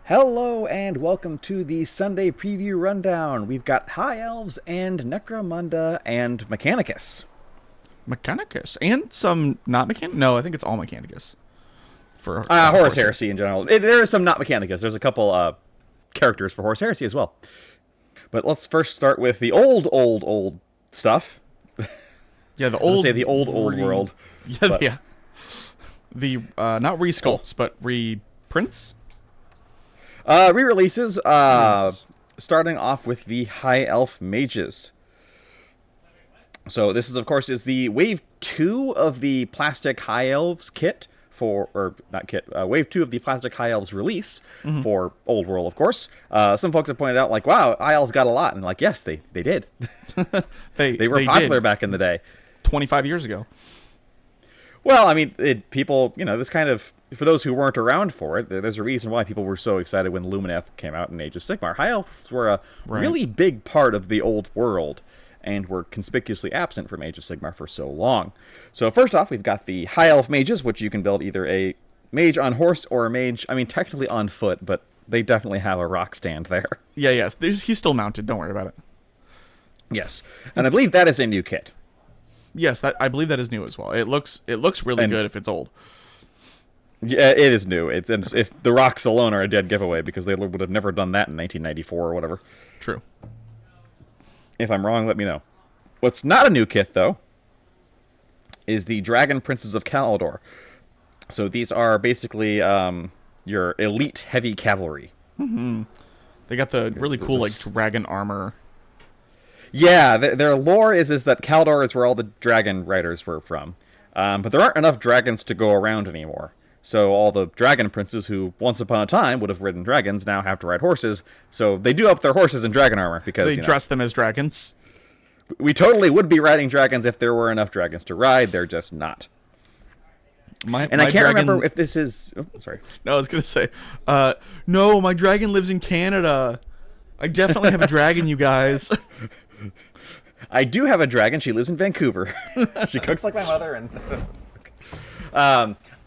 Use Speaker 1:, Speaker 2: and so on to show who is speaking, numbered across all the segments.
Speaker 1: Hello and welcome to the Sunday Preview Rundown. We've got High Elves and Necromunda and Mechanicus.
Speaker 2: Mechanicus and some not Mechanic. No, I think it's all Mechanicus. For
Speaker 1: Horus Heresy in general. There is some not Mechanicus. There's a couple characters for Horus Heresy as well. But let's first start with the old stuff.
Speaker 2: Yeah, the old.
Speaker 1: Say the old world.
Speaker 2: Yeah,
Speaker 1: but,
Speaker 2: yeah. The not resculpts, but reprints.
Speaker 1: Re-releases. Starting off with the High Elf Mages. So this is, of course, the Wave 2 of the Plastic High Elves kit Wave 2 of the Plastic High Elves release for Old World, of course. Some folks have pointed out, like, wow, High Elves got a lot. And like, yes, they did. they were popular back in the day.
Speaker 2: 25 years ago.
Speaker 1: Well, I mean, people, this kind of, for those who weren't around for it, there's a reason why people were so excited when Lumineth came out in Age of Sigmar. High Elves were a really big part of the Old World and were conspicuously absent from Age of Sigmar for so long. So first off, we've got the High Elf Mages, which you can build either a mage on horse or a mage, technically on foot, but they definitely have a rock stand there.
Speaker 2: Yeah. He's still mounted. Don't worry about it.
Speaker 1: Yes. And I believe that is a new kit.
Speaker 2: Yes, I believe that is new as well. It looks really good if it's old.
Speaker 1: Yeah, it is new. And if the rocks alone are a dead giveaway, because they would have never done that in 1994 or whatever.
Speaker 2: True.
Speaker 1: If I'm wrong, let me know. What's not a new kit, though, is the Dragon Princes of Kaldor. So these are basically your elite heavy cavalry.
Speaker 2: Mm-hmm. They got the really cool dragon armor.
Speaker 1: Yeah, their lore is that Kaldor is where all the dragon riders were from. But there aren't enough dragons to go around anymore. So all the dragon princes who once upon a time would have ridden dragons now have to ride horses. So they do up their horses in dragon armor because
Speaker 2: they dress them as dragons.
Speaker 1: We totally would be riding dragons if there were enough dragons to ride. They're just not. I can't remember if this is... Oh, sorry.
Speaker 2: No, I was going to say... no, my dragon lives in Canada. I definitely have a dragon, you guys.
Speaker 1: I do have a dragon. She lives in Vancouver. She cooks like my mother. And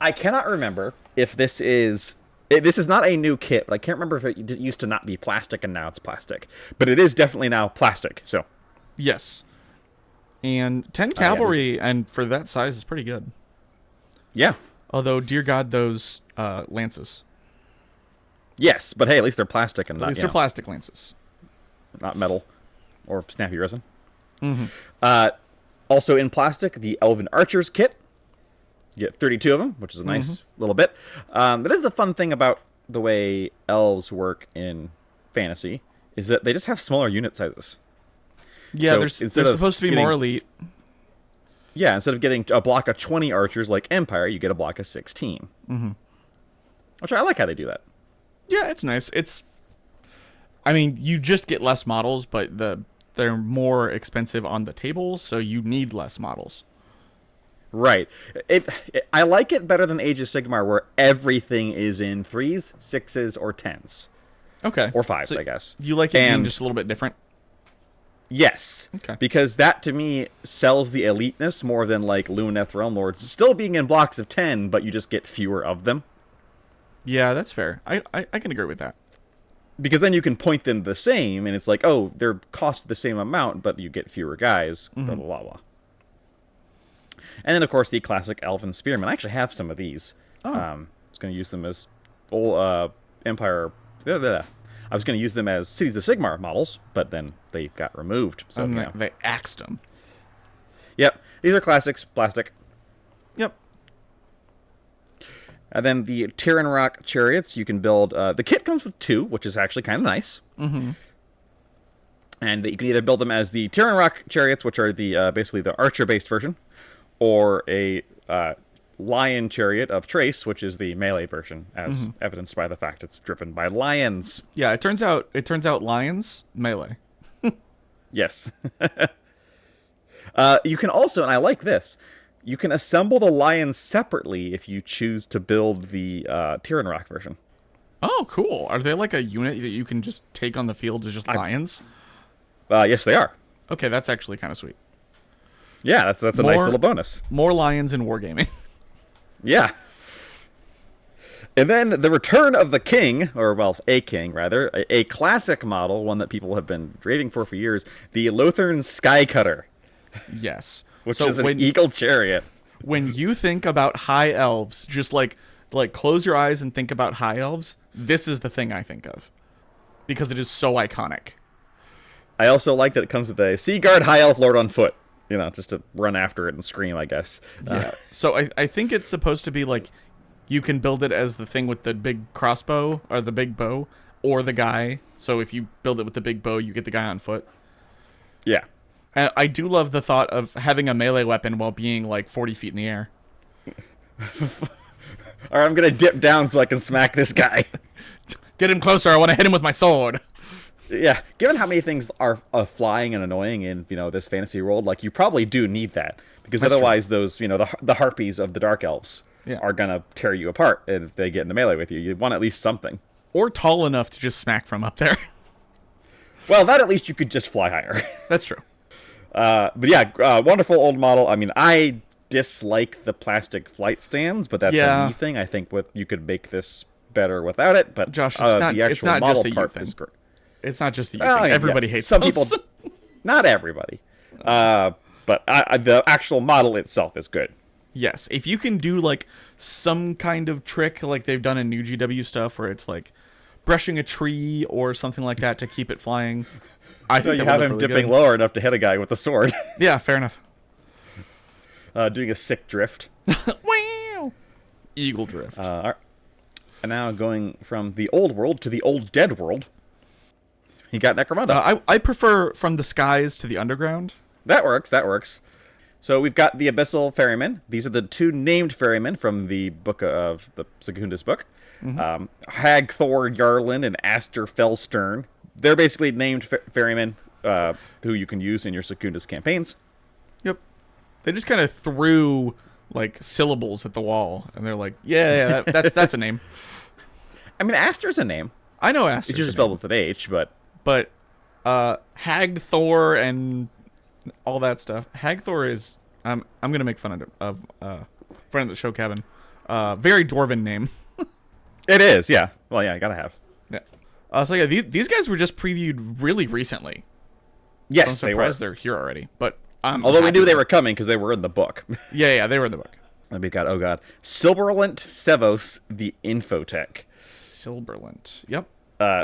Speaker 1: I cannot remember if this is... This is not a new kit, but I can't remember if it used to not be plastic and now it's plastic. But it is definitely now plastic, so...
Speaker 2: Yes. And 10 cavalry, and for that size, is pretty good.
Speaker 1: Yeah.
Speaker 2: Although, dear God, those lances.
Speaker 1: Yes, but hey, at least they're plastic and not...
Speaker 2: At least they're plastic lances.
Speaker 1: Not metal or snappy resin.
Speaker 2: Mm-hmm.
Speaker 1: Also in plastic, the Elven Archers kit. You get 32 of them, which is a nice little bit. That is the fun thing about the way elves work in fantasy, is that they just have smaller unit sizes.
Speaker 2: Yeah, so they're supposed to be more elite.
Speaker 1: Yeah, instead of getting a block of 20 archers like Empire, you get a block of 16.
Speaker 2: Mm-hmm.
Speaker 1: Which I like how they do that.
Speaker 2: Yeah, it's nice. You just get less models, but they're more expensive on the tables, so you need less models.
Speaker 1: Right. I like it better than Age of Sigmar, where everything is in 3s, 6s, or 10s.
Speaker 2: Okay.
Speaker 1: Or 5s,
Speaker 2: so
Speaker 1: I guess.
Speaker 2: You like it being just a little bit different?
Speaker 1: Yes.
Speaker 2: Okay.
Speaker 1: Because that, to me, sells the eliteness more than, like, Lumineth Realm Lords. Still being in blocks of 10, but you just get fewer of them.
Speaker 2: Yeah, that's fair. I can agree with that.
Speaker 1: Because then you can point them the same, and it's like, oh, they're cost the same amount, but you get fewer guys, blah, blah, blah, blah. And then, of course, the classic Elven Spearmen. I actually have some of these.
Speaker 2: Oh.
Speaker 1: I was going to use them as old Empire... I was going to use them as Cities of Sigmar models, but then they got removed. So
Speaker 2: they axed them.
Speaker 1: Yep. These are classics, plastic.
Speaker 2: Yep.
Speaker 1: And then the Tyran Rock chariots, you can build... the kit comes with 2, which is actually kind of nice.
Speaker 2: Mm-hmm.
Speaker 1: And you can either build them as the Tyran Rock chariots, which are the basically the archer-based version, or a lion chariot of Trace, which is the melee version, as evidenced by the fact it's driven by lions.
Speaker 2: Yeah, it turns out lions melee.
Speaker 1: Yes. You can also, and I like this, you can assemble the lions separately if you choose to build the Tyran Rock version.
Speaker 2: Oh, cool. Are they like a unit that you can just take on the field as just lions?
Speaker 1: Yes, they are.
Speaker 2: Okay, that's actually kind of sweet.
Speaker 1: Yeah, that's a nice little bonus.
Speaker 2: More lions in wargaming.
Speaker 1: Yeah. And then the return of the king, or well, a king rather, a classic model, one that people have been raving for years, the Lothern Skycutter,
Speaker 2: Yes.
Speaker 1: which is an eagle chariot.
Speaker 2: When you think about High Elves, just like close your eyes and think about High Elves, this is the thing I think of. Because it is so iconic.
Speaker 1: I also like that it comes with a Sea Guard High Elf Lord on foot. You know, just to run after it and scream, I guess.
Speaker 2: Yeah. So I think it's supposed to be like, you can build it as the thing with the big crossbow, or the big bow, or the guy. So if you build it with the big bow, you get the guy on foot.
Speaker 1: Yeah.
Speaker 2: And I do love the thought of having a melee weapon while being like 40 feet in the air.
Speaker 1: Or I'm going to dip down so I can smack this guy.
Speaker 2: Get him closer, I want to hit him with my sword.
Speaker 1: Yeah, given how many things are flying and annoying in, you know, this fantasy world, like, you probably do need that. Because
Speaker 2: That's
Speaker 1: otherwise
Speaker 2: true.
Speaker 1: those, you know, the harpies of the Dark Elves are going to tear you apart if they get into melee with you. You want at least something.
Speaker 2: Or tall enough to just smack from up there.
Speaker 1: Well, that at least you could just fly higher.
Speaker 2: That's true.
Speaker 1: But yeah, wonderful old model. I mean, I dislike the plastic flight stands, but that's a me thing. I think you could make this better without it. But
Speaker 2: Josh,
Speaker 1: the actual model part is great.
Speaker 2: It's not just the you thing. Everybody hates
Speaker 1: some
Speaker 2: those.
Speaker 1: people. Not everybody. But the actual model itself is good.
Speaker 2: Yes, if you can do like some kind of trick like they've done in new GW stuff, where it's like brushing a tree or something like that to keep it flying. I think
Speaker 1: you have him really dipping lower enough to hit a guy with a sword.
Speaker 2: Yeah, fair enough.
Speaker 1: Doing a sick drift.
Speaker 2: Wow. Eagle drift.
Speaker 1: And now going from the old world to the old dead world. You got Necromunda.
Speaker 2: I prefer from the skies to the underground. That
Speaker 1: works. So we've got the Abyssal Ferrymen. These are the two named ferrymen from the book of the Secundus book. Mm-hmm. Hagthor Yarlin and Aster Felstern. They're basically named ferrymen who you can use in your Secundus campaigns.
Speaker 2: Yep. They just kind of threw like syllables at the wall, and they're like, "Yeah, that's a name."
Speaker 1: I mean, Aster's a name.
Speaker 2: I know Aster's.
Speaker 1: It's usually spelled with an H, but
Speaker 2: Hagthor and all that stuff. Hagthor is I'm gonna make fun of friend of the show, Kevin. Very dwarven name.
Speaker 1: It is, yeah. Well, yeah, I gotta have.
Speaker 2: Yeah. So yeah, these guys were just previewed really recently.
Speaker 1: Yes,
Speaker 2: so I'm surprised they're here already. But
Speaker 1: although we knew they were coming because they were in the book.
Speaker 2: Yeah, they were in the book.
Speaker 1: And we got Silberlant Sevos, the Infotech.
Speaker 2: Silberlant. Yep.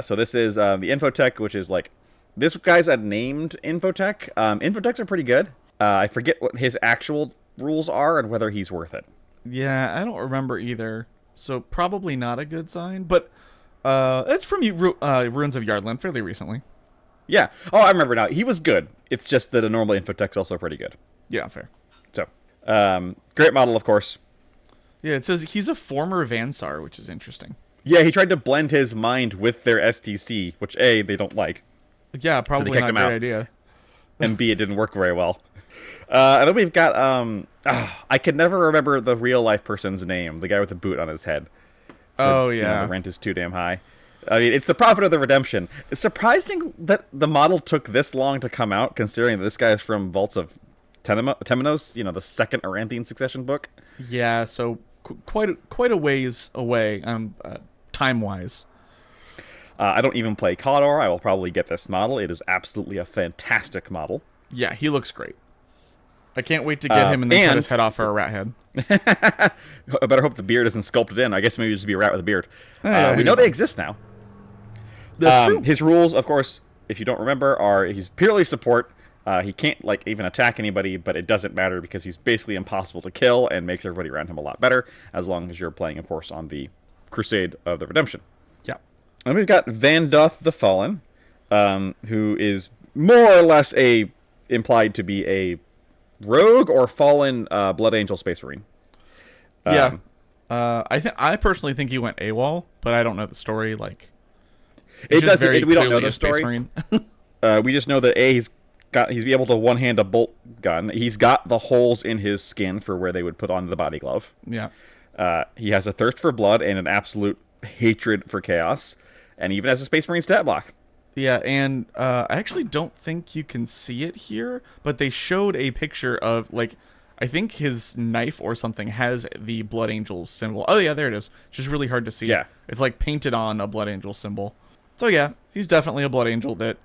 Speaker 1: So this is the Infotech, which is like this guy's a named Infotech. Infotechs are pretty good. I forget what his actual rules are and whether he's worth it.
Speaker 2: Yeah, I don't remember either. So probably not a good sign. But it's from Ruins of Yardland fairly recently.
Speaker 1: Yeah. Oh, I remember now. He was good. It's just that a normal Infotech's also pretty good.
Speaker 2: Yeah, fair.
Speaker 1: So, great model, of course.
Speaker 2: Yeah, it says he's a former Vansar, which is interesting.
Speaker 1: Yeah, he tried to blend his mind with their STC, which A, they don't like.
Speaker 2: Yeah, probably
Speaker 1: so
Speaker 2: not a great idea.
Speaker 1: And B, it didn't work very well. And then we've got, I can never remember the real-life person's name, the guy with the boot on his head. So,
Speaker 2: yeah.
Speaker 1: You know, the rent is too damn high. I mean, it's the Prophet of the Redemption. It's surprising that the model took this long to come out, considering that this guy is from Vaults of Temenos, you know, the second Aranthian succession book.
Speaker 2: Yeah, so quite a ways away, time-wise.
Speaker 1: I don't even play Khador. I will probably get this model. It is absolutely a fantastic model.
Speaker 2: Yeah, he looks great. I can't wait to get him and then cut his head off for a rat head.
Speaker 1: I better hope the beard isn't sculpted in. I guess maybe just be a rat with a beard. We know they exist now.
Speaker 2: That's true.
Speaker 1: His rules, of course, if you don't remember, are he's purely support. He can't like even attack anybody, but it doesn't matter because he's basically impossible to kill and makes everybody around him a lot better as long as you're playing, of course, on the Crusade of the Redemption.
Speaker 2: Yeah.
Speaker 1: And we've got Vandoth the Fallen, who is more or less implied to be a rogue or fallen Blood Angel Space Marine.
Speaker 2: Yeah. I personally think he went AWOL, but I don't know the story. Like,
Speaker 1: we don't know the story. We just know that he's able to one-hand a bolt gun. He's got the holes in his skin for where they would put on the body glove.
Speaker 2: Yeah.
Speaker 1: He has a thirst for blood and an absolute hatred for chaos, and even has a Space Marine stat block.
Speaker 2: Yeah, and I actually don't think you can see it here, but they showed a picture of like I think his knife or something has the Blood Angel symbol. Oh, yeah, there it is. It's just really hard to see.
Speaker 1: Yeah.
Speaker 2: It's like painted on a Blood Angel symbol. So, yeah, he's definitely a Blood Angel that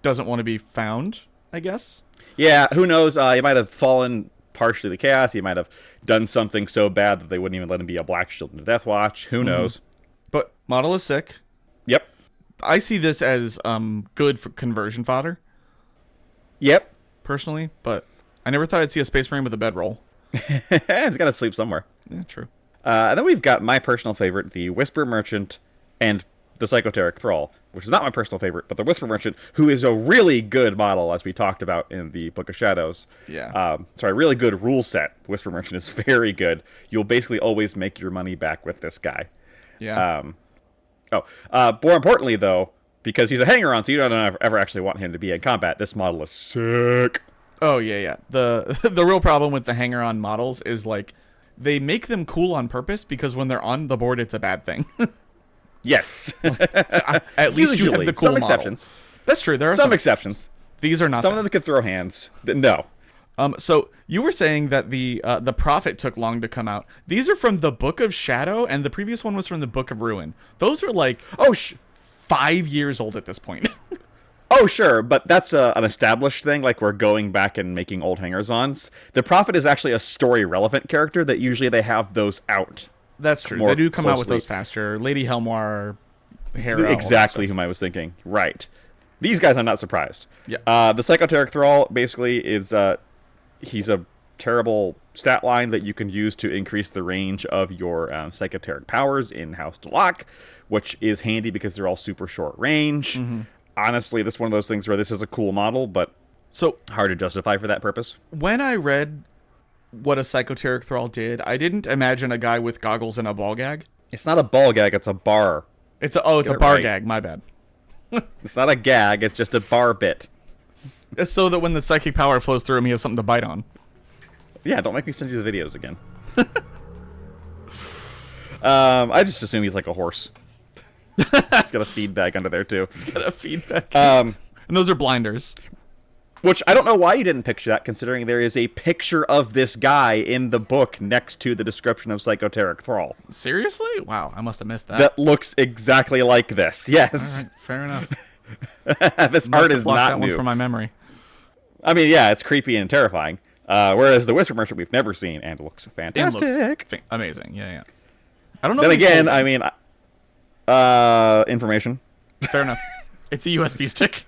Speaker 2: doesn't want to be found, I guess.
Speaker 1: Yeah, who knows? He might have fallen partially to chaos. He might have done something so bad that they wouldn't even let him be a Black Shield in the Death Watch. Who knows?
Speaker 2: But model is sick.
Speaker 1: Yep.
Speaker 2: I see this as good for conversion fodder,
Speaker 1: Yep.
Speaker 2: personally, but I never thought I'd see a Space Marine with a bedroll.
Speaker 1: He's got to sleep somewhere.
Speaker 2: Yeah, true.
Speaker 1: And then we've got my personal favorite, the Whisper Merchant and the Psychoteric Thrall, which is not my personal favorite, but the Whisper Merchant, who is a really good model, as we talked about in the Book of Shadows.
Speaker 2: Yeah.
Speaker 1: Really good rule set. Whisper Merchant is very good. You'll basically always make your money back with this guy.
Speaker 2: Yeah.
Speaker 1: More importantly, though, because he's a hanger-on, so you don't ever actually want him to be in combat, this model is sick.
Speaker 2: Oh, yeah. The real problem with the hanger-on models is, like, they make them cool on purpose because when they're on the board, it's a bad thing.
Speaker 1: Yes.
Speaker 2: At least you have the cool
Speaker 1: some
Speaker 2: model.
Speaker 1: exceptions.
Speaker 2: That's true. There are
Speaker 1: Some exceptions.
Speaker 2: These are not.
Speaker 1: Some of them can throw hands. No.
Speaker 2: So you were saying that the Prophet took long to come out. These are from the Book of Shadow, and the previous one was from the Book of Ruin. Those are like 5 years old at this point.
Speaker 1: Oh, sure, but that's an established thing, like we're going back and making old hangers-ons. The Prophet is actually a story-relevant character that usually they have those out.
Speaker 2: That's true. They do come out with those faster. Lady Helmar, Hera.
Speaker 1: Exactly whom I was thinking. Right. These guys, I'm not surprised.
Speaker 2: Yeah.
Speaker 1: The Psychoteric Thrall basically is he's a terrible stat line that you can use to increase the range of your psychoteric powers in House to Lock, which is handy because they're all super short range. Mm-hmm. Honestly, this is one of those things where this is a cool model, but
Speaker 2: so
Speaker 1: hard to justify for that purpose.
Speaker 2: When I read what a Psychoteric Thrall did, I didn't imagine a guy with goggles and a ball gag.
Speaker 1: It's not a ball gag, it's a bar.
Speaker 2: It's a bar gag, my bad.
Speaker 1: It's not a gag, it's just a bar bit.
Speaker 2: It's so that when the psychic power flows through him, he has something to bite on.
Speaker 1: Yeah, don't make me send you the videos again. I just assume he's like a horse. He's got a feed bag under there, too.
Speaker 2: He's got a feed bag. And those are blinders.
Speaker 1: Which, I don't know why you didn't picture that, considering there is a picture of this guy in the book next to the description of Psychoteric Thrall.
Speaker 2: Seriously? Wow, I must have missed that.
Speaker 1: That looks exactly like this, yes.
Speaker 2: All right, fair enough.
Speaker 1: This art is not
Speaker 2: that
Speaker 1: new.
Speaker 2: one from my memory.
Speaker 1: I mean, yeah, it's creepy and terrifying. Whereas the Whisper Merchant we've never seen and looks fantastic.
Speaker 2: It looks amazing, yeah. I don't know.
Speaker 1: Then again, I mean, information.
Speaker 2: Fair enough. It's a USB stick.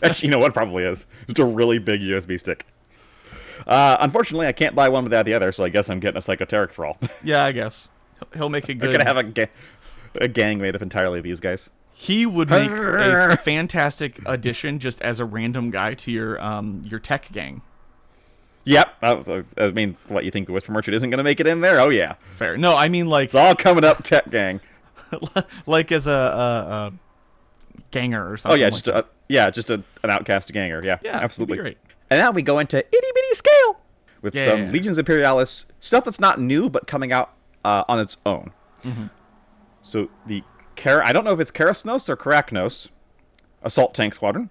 Speaker 1: Actually, you know what? It probably is. It's a really big USB stick. Unfortunately, I can't buy one without the other, so I guess I'm getting a Psychoteric Thrall.
Speaker 2: Yeah, I guess. He'll make a good...
Speaker 1: We're going to have a gang made up entirely of these guys.
Speaker 2: He would make a fantastic addition just as a random guy to your tech gang.
Speaker 1: Yep. I mean, what, you think the Whisper Merchant isn't going to make it in there? Oh, yeah.
Speaker 2: Fair. No, I mean, like...
Speaker 1: It's all coming up, tech gang.
Speaker 2: Like as a ganger or something.
Speaker 1: Oh, yeah, just an outcast ganger. Yeah, absolutely.
Speaker 2: Great.
Speaker 1: And now we go into itty-bitty scale with some Legions Imperialis, stuff that's not new, but coming out on its own. Mm-hmm. So the... I don't know if it's Karasnos or Karaknos. Assault Tank Squadron.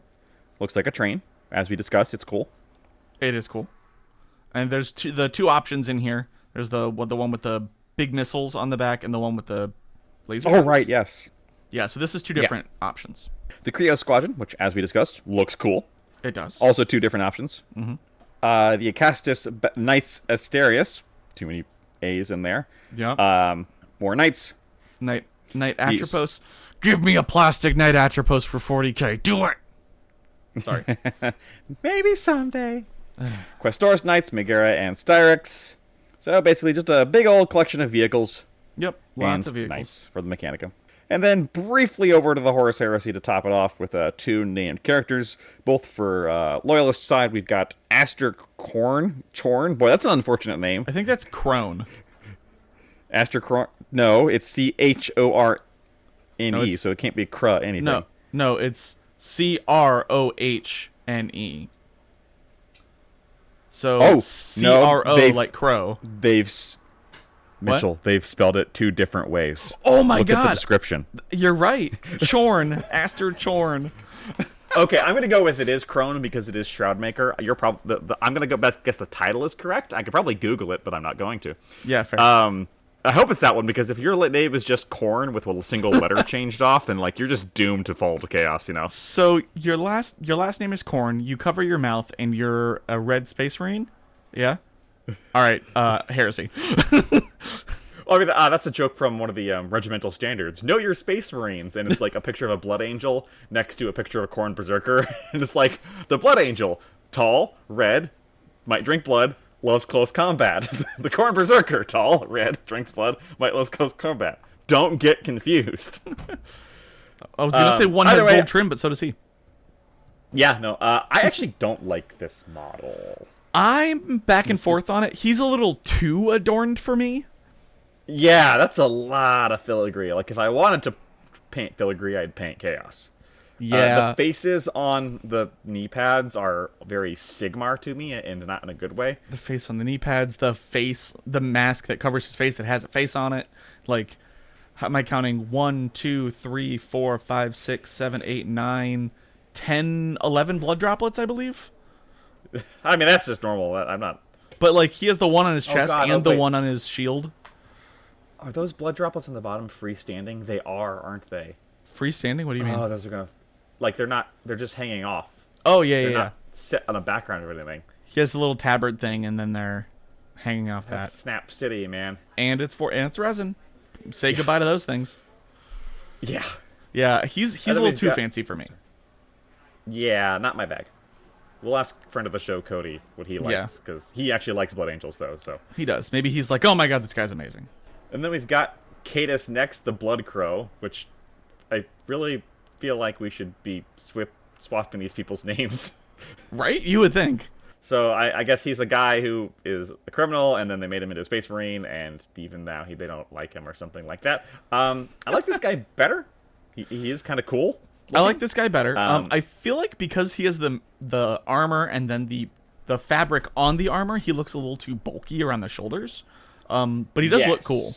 Speaker 1: Looks like a train. As we discussed, it's cool.
Speaker 2: It is cool. And there's the two options in here. There's the one with the big missiles on the back and the one with the laser guns.
Speaker 1: Right, yes.
Speaker 2: Yeah, so this is two different options.
Speaker 1: The Krios Squadron, which, as we discussed, looks cool.
Speaker 2: It does.
Speaker 1: Also two different options. Mm-hmm. The Acastus Knights Asterius. Too many A's in there.
Speaker 2: Yeah.
Speaker 1: More Knights.
Speaker 2: Knight Atropos. Give me a plastic Knight Atropos for 40k. Do it! Sorry.
Speaker 1: Maybe someday. Questoris Knights, Megara, and Styrex. So basically just a big old collection of vehicles.
Speaker 2: Yep, lots of vehicles.
Speaker 1: Knights for the Mechanicum. And then briefly over to the Horus Heresy to top it off with two named characters. Both for Loyalist side, we've got Aster Chorn. Boy, that's an unfortunate name.
Speaker 2: I think that's Crone.
Speaker 1: Aster Chorn. No, it's Chorne,
Speaker 2: No,
Speaker 1: so it can't be Cruh anything.
Speaker 2: No, it's Crohne. So CRO like crow.
Speaker 1: Mitchell, they've spelled it two different ways.
Speaker 2: Oh my God.
Speaker 1: Look at the description.
Speaker 2: You're right. Chorn. Aster Chorn.
Speaker 1: Okay, I'm gonna go with it is Crone because it is Shroudmaker. You're probably I'm gonna go best guess the title is correct. I could probably Google it, but I'm not going to.
Speaker 2: Yeah, fair.
Speaker 1: I hope it's that one because if your name is just Corn with a single letter changed off, then like you're just doomed to fall to chaos, you know.
Speaker 2: So your last name is Corn. You cover your mouth, and you're a red space marine. Yeah. All right. Heresy.
Speaker 1: Oh, I mean, that's a joke from one of the regimental standards. Know your Space Marines, and it's like a picture of a Blood Angel next to a picture of a Corn Berserker, and it's like the Blood Angel, tall, red, might drink blood, loves close combat. The Corn Berserker, tall, red, drinks blood, might love close combat. Don't get confused.
Speaker 2: I was gonna say one has gold trim, but so does he.
Speaker 1: Yeah, no, I actually don't like this model.
Speaker 2: I'm back and forth on it. He's a little too adorned for me.
Speaker 1: Yeah, that's a lot of filigree. Like, if I wanted to paint filigree, I'd paint Chaos.
Speaker 2: Yeah.
Speaker 1: The faces on the knee pads are very Sigmar to me, and not in a good way.
Speaker 2: The face on the knee pads, the mask that covers his face that has a face on it. Like, how am I counting? 1, 2, 3, 4, 5, 6, 7, 8, 9, 10, 11 blood droplets, I believe.
Speaker 1: I mean, that's just normal. I'm not...
Speaker 2: But, like, he has the one on his chest
Speaker 1: God,
Speaker 2: and the one on his shield.
Speaker 1: Are those blood droplets on the bottom freestanding? They are, aren't they?
Speaker 2: Freestanding? What do you mean?
Speaker 1: Oh, those are gonna... Like, they're not... They're just hanging off.
Speaker 2: Oh, yeah,
Speaker 1: they're
Speaker 2: yeah,
Speaker 1: not set on a background or anything.
Speaker 2: He has the little tabard thing, and then they're hanging off
Speaker 1: That's
Speaker 2: that.
Speaker 1: Snap City, man.
Speaker 2: And it's resin. Say goodbye to those things.
Speaker 1: Yeah.
Speaker 2: Yeah, he's a little too fancy for me.
Speaker 1: Yeah, not my bag. We'll ask friend of the show, Cody, what he likes, because he actually likes Blood Angels, though. So
Speaker 2: he does. Maybe he's like, oh my god, this guy's amazing.
Speaker 1: And then we've got Cadus next, the Blood Crow, which I really feel like we should be swapping these people's names.
Speaker 2: Right? You would think.
Speaker 1: So I guess he's a guy who is a criminal, and then they made him into a Space Marine, and even now they don't like him or something like that. I like this guy better. He is kind of cool looking.
Speaker 2: I like this guy better. I feel like because he has the armor and then the fabric on the armor, he looks a little too bulky around the shoulders. But he does look cool.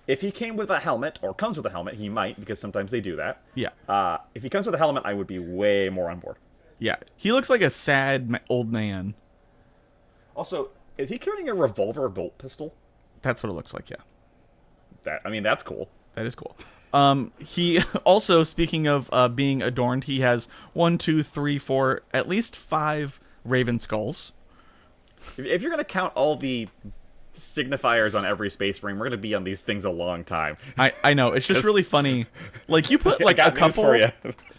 Speaker 1: If he came with a helmet, or comes with a helmet, he might, because sometimes they do that.
Speaker 2: Yeah.
Speaker 1: If he comes with a helmet, I would be way more on board.
Speaker 2: Yeah. He looks like a sad old man.
Speaker 1: Also, is he carrying a revolver bolt pistol?
Speaker 2: That's what it looks like, yeah.
Speaker 1: That's cool.
Speaker 2: That is cool. He also, speaking of being adorned, he has 1, 2, 3, 4, at least 5 raven skulls.
Speaker 1: If you're going to count all the signifiers on every Space Marine, we're going to be on these things a long time.
Speaker 2: I know. It's just really funny. Like, you put like a couple. For you.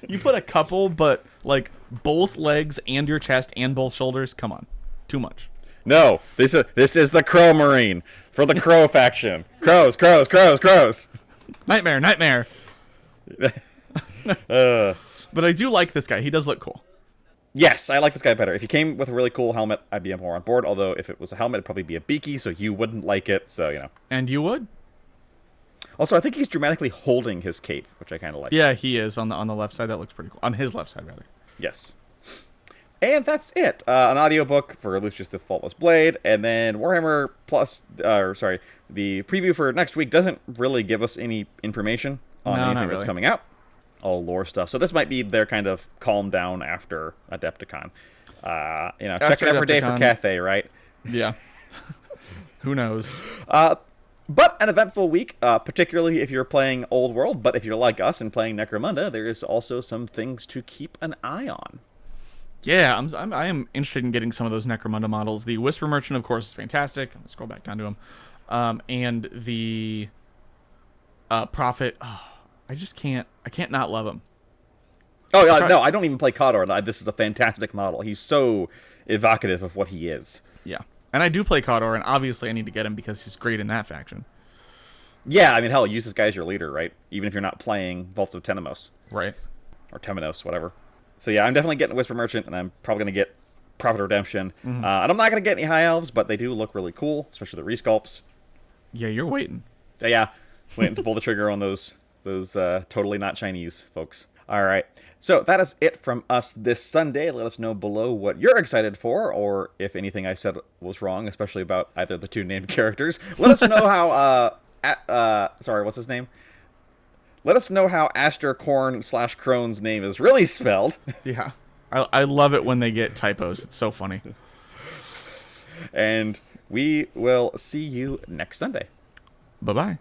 Speaker 2: You put a couple, but like both legs and your chest and both shoulders. Come on. Too much.
Speaker 1: No. This is the Crow Marine for the Crow faction. Crows.
Speaker 2: Nightmare. But I do like this guy. He does look cool.
Speaker 1: Yes, I like this guy better. If he came with a really cool helmet, I'd be more on board. Although if it was a helmet, it'd probably be a beaky, so you wouldn't like it. So, you know.
Speaker 2: And you would?
Speaker 1: Also, I think he's dramatically holding his cape, which I kind of like.
Speaker 2: Yeah, he is on the left side. That looks pretty cool. On his left side, rather.
Speaker 1: Yes. And that's it. An audiobook for Lucius the Faultless Blade, and then Warhammer Plus, the preview for next week doesn't really give us any information on anything that's coming out. All lore stuff. So this might be their kind of calm down after Adepticon. Checking every day for Cathay, right?
Speaker 2: Yeah. Who knows?
Speaker 1: But an eventful week, particularly if you're playing Old World. But if you're like us and playing Necromunda, there is also some things to keep an eye on.
Speaker 2: Yeah, I am interested in getting some of those Necromunda models. The Whisper Merchant, of course, is fantastic. Let's scroll back down to him. And the Prophet. Oh, I can't not love him.
Speaker 1: Oh, no, I don't even play Khador. This is a fantastic model. He's so evocative of what he is.
Speaker 2: Yeah. And I do play Khador, and obviously I need to get him because he's great in that faction.
Speaker 1: Yeah, I mean, hell, use this guy as your leader, right? Even if you're not playing Vaults of Tenenos.
Speaker 2: Right.
Speaker 1: Or Temenos, whatever. So yeah, I'm definitely getting Whisper Merchant, and I'm probably going to get Prophet Redemption. Mm-hmm. And I'm not going to get any High Elves, but they do look really cool, especially the resculpts.
Speaker 2: Yeah, you're waiting.
Speaker 1: Yeah, waiting to pull the trigger on those totally not Chinese folks. All right. So that is it from us this Sunday. Let us know below what you're excited for, or if anything I said was wrong, especially about either the two named characters. Let us know how, what's his name? Let us know how Astercorn/Crone's name is really spelled.
Speaker 2: Yeah. I love it when they get typos. It's so funny.
Speaker 1: And we will see you next Sunday.
Speaker 2: Bye-bye.